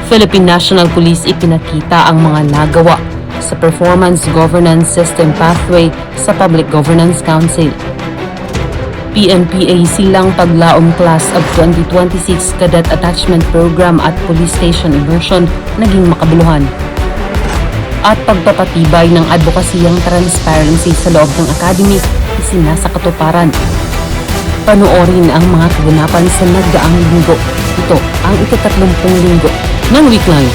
Philippine National Police ipinakita ang mga nagawa sa Performance Governance System Pathway sa Public Governance Council. PNPA silang paglaom Class of 2026 Cadet Attachment Program at Police Station Immersion naging makabuluhan. At pagpapatibay ng advokasiyang transparency sa loob ng Academy isinasakatuparan. Panoorin ang mga kaganapan sa nagdaang linggo. Ito ang ika-30 linggo ng Weekline.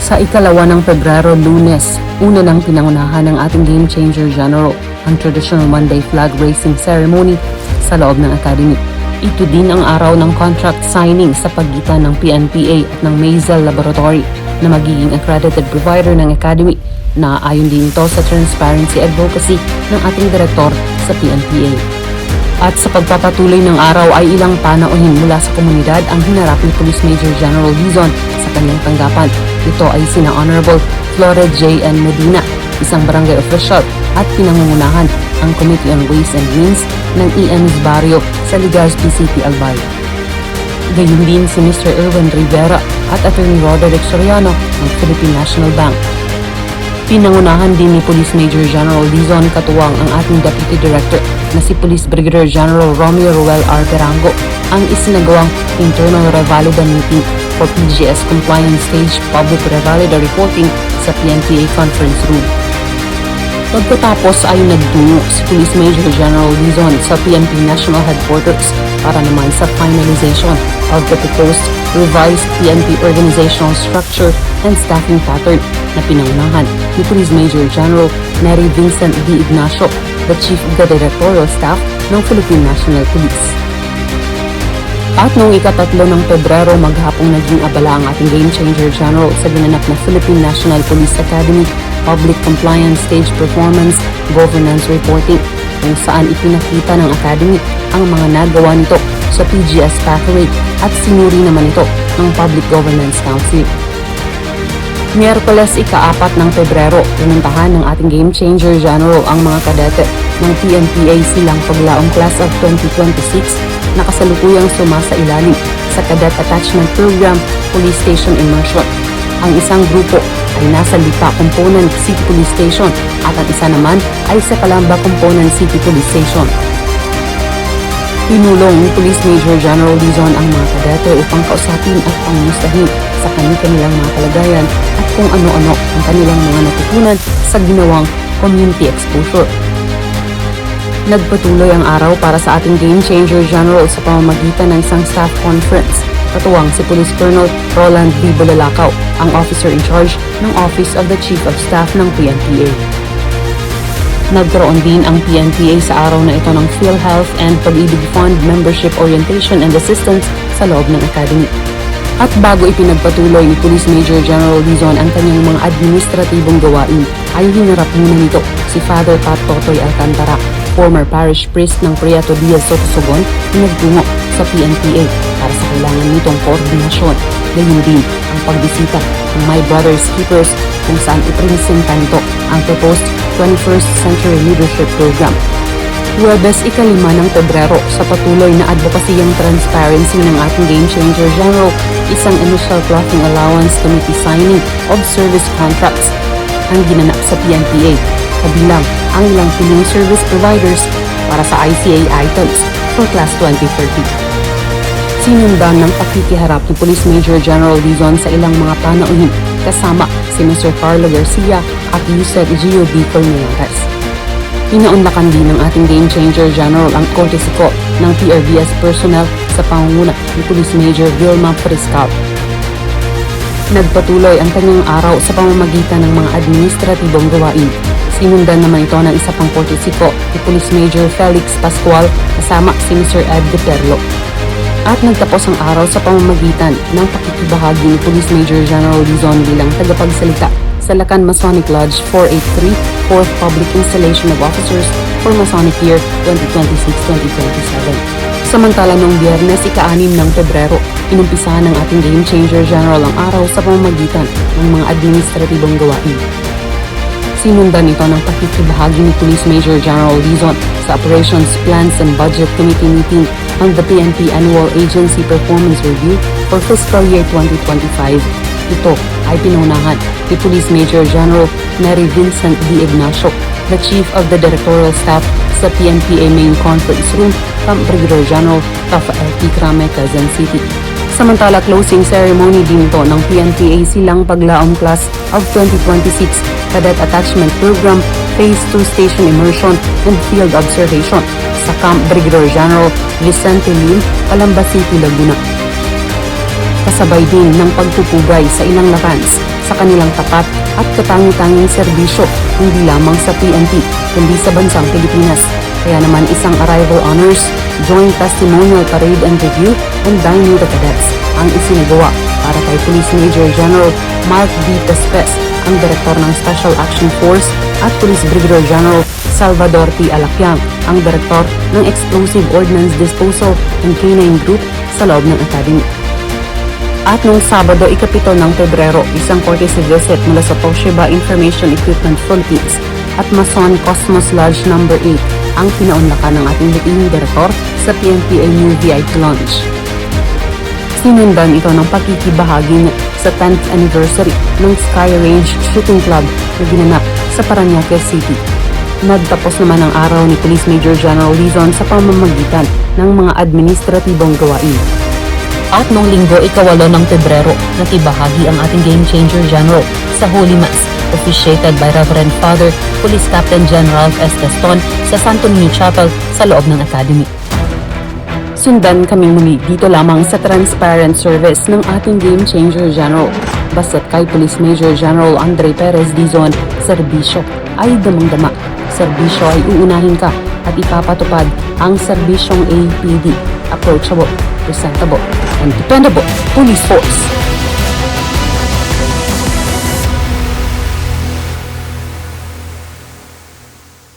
Sa ikalawa ng Pebrero, Lunes, una ng pinangunahan ng ating Game Changer General ang traditional Monday flag raising ceremony sa loob ng Academy. Ito din ang araw ng contract signing sa pagitan ng PNPA at ng Maisel Laboratory na magiging accredited provider ng Academy. Naaayon din ito sa transparency advocacy ng ating direktor sa PNPA. At sa pagpapatuloy ng araw ay ilang panauhin mula sa komunidad ang hinarap ni Police Major General Dizon sa kanyang tanggapan. Ito ay sina Honorable Flore J.N. Medina, isang barangay official at pinangungunahan ang Committee on Ways and Means ng EMS Barrio sa Legazpi City, Albay. Gayun din si Mr. Erwin Rivera at Attorney Roderick Soriano ng Philippine National Bank. Pinangunahan din ni Police Major General Dizon katuwang ang ating Deputy Director na si Police Brigadier General Romeo Ruel R. Perango ang isinagawang Internal Revalida Meeting for PGS Compliance Stage Public Revalida Reporting sa PNPA Conference Room. Pagkatapos ay nagtungo si Police Major General Dizon sa PNP National Headquarters para naman sa finalization of the proposed revised PNP organizational structure and staffing pattern na pinangunahan ni Police Major General Neri Vincent D. Ignacio, the Chief of the Directorial Staff ng Philippine National Police. At noong ika-3 ng Pebrero, maghapong naging abala ang ating Game Changer General sa ginanap na Philippine National Police Academy Public Compliance Stage Performance Governance Reporting kung saan ipinakita ng Academy ang mga nagawa nito sa PGS Pathway at sinuri naman ito ng Public Governance Council. Miyerkules ika-4 ng Pebrero, pinuntahan ng ating Game Changer General ang mga kadete ng PNPA silang paglaong Class of 2026 na kasalukuyang sumasailalim sa Cadet Attachment Program Police Station Immersion. Ang isang grupo ay nasa Lipa Component City Police Station at ang isa naman ay sa Calamba Component City Police Station. Pinulong ni Police Major General Dizon ang mga kadete upang kausapin at pangumustahin sa kanilang mga kalagayan at kung ano-ano ang kanilang mga natutunan sa ginawang community exposure. Nagpatuloy ang araw para sa ating Game Changer General sa pamamagitan ng isang staff conference. Katuwang si Police Colonel Roland V. Bulalakaw, ang officer in charge ng Office of the Chief of Staff ng PNPA. Nagkaroon din ang PNPA sa araw na ito ng PhilHealth and Pag-ibig Fund Membership Orientation and Assistance sa loob ng Academy. At bago ipinagpatuloy ni Police Major General Dizon ang kanyang mga administratibong gawain, ay hinarap muna nito si Father Pat Totoy Alcantara, former parish priest ng Prieto Diaz Sorsogon, na nagtungo sa PNPA para sa kailangan nitong koordinasyon. Gayun din ang pagbisita ng My Brother's Keepers kung saan ipresenta nito ang proposed 21st Century Leadership Program. Huwebes ika-5 ng Pebrero, sa patuloy na advokasiyang transparency ng ating Game Changer General, isang initial clothing allowance committee signing of service contracts ang ginanap sa PNPA, kabilang ang ilang piling service providers para sa ICA items for Class 2030. Sinundan ng pakikiharap ni Police Major General Dizon sa ilang mga panauhin kasama si Mr. Carlo Garcia at Yusek Gio B. Colmenares. Pinaunlakan din ng ating Game Changer General ang courtesy call ng PRBS personnel sa pangunguna ni Police Major Vilma Friscal. Nagpatuloy ang kanyang araw sa pamamagitan ng mga administratibong gawain. Sinundan naman ito ng isa pang courtesy call ni Police Major Felix Pascual kasama si Mr. Ed De Perlo. At nagtapos ang araw sa pamamagitan ng pakikibahagi ni Police Major General Dizon bilang tagapagsalita sa Lacan Masonic Lodge 483, 4th Public Installation of Officers for Masonic Year 2026-2027. Samantala noong Biyernes ika-6 ng Pebrero, inumpisahan ng ating Game Changer General ang araw sa pamamagitan ng mga administratibong gawain. Sinundan ito ng pakikibahagi ni Police Major General Dizon sa Operations, Plans and Budget Committee meeting on the PNP Annual Agency Performance Review for fiscal year 2025. Ito ay pinunahan ni Police Major General Neri Vincent D. Ignacio, the Chief of the Directorial Staff sa PNPA Main Conference Room, Camp Brigadier General Rafael P. Crame, Quezon City. Samantala, closing ceremony din ito ng PNPA Silang Paglaom Class of 2026 Cadet Attachment Program Phase 2 Station Immersion and Field Observation sa Camp Brigadier General Vicente Lim, Calamba City, Laguna. Kasabay din ng pagpupugay sa ilang lakans sa kanilang tapat at katangi-tanging serbisyo hindi lamang sa PNP kundi sa bansang Pilipinas. Kaya naman isang arrival honors, joint testimonial parade and review, and dine with the cadets ang isinagawa para kay Police Major General Mark D. Pespes, ang Direktor ng Special Action Force, at Police Brigadier General Salvador T. Alakyang, ang Direktor ng Explosive Ordnance Disposal and K9 Group sa loob ng Academy. At noong Sabado, ika-7 ng Pebrero, isang courtesy visit mula sa Toshiba Information Equipment Philippines at Mason Cosmos Lodge No. 8 ang pinaunlakan ng ating dating direktor sa PNPA New VIP Lounge. Sinundan ito ng pakikibahagi niya sa 10th anniversary ng Sky Range Shooting Club na ginanap sa Parañaque City. Nagtapos naman ang araw ni Police Major General Lizon sa pamamagitan ng mga administratibong gawain. At noong Linggo, ika-8 ng Pebrero, nakibahagi ang ating Game Changer General sa Holy Mass, officiated by Reverend Father Police Captain General S. Gaston sa Santo Niño Chapel sa loob ng Academy. Sundan kami muli dito lamang sa transparent service ng ating Game Changer General. Basta't kay Police Major General Andre Perez Dizon, serbisyo ay damang-dama. Serbisyo ay uunahin ka at ipapatupad ang serbisyong APD, approachable, presentable, and dependable police force.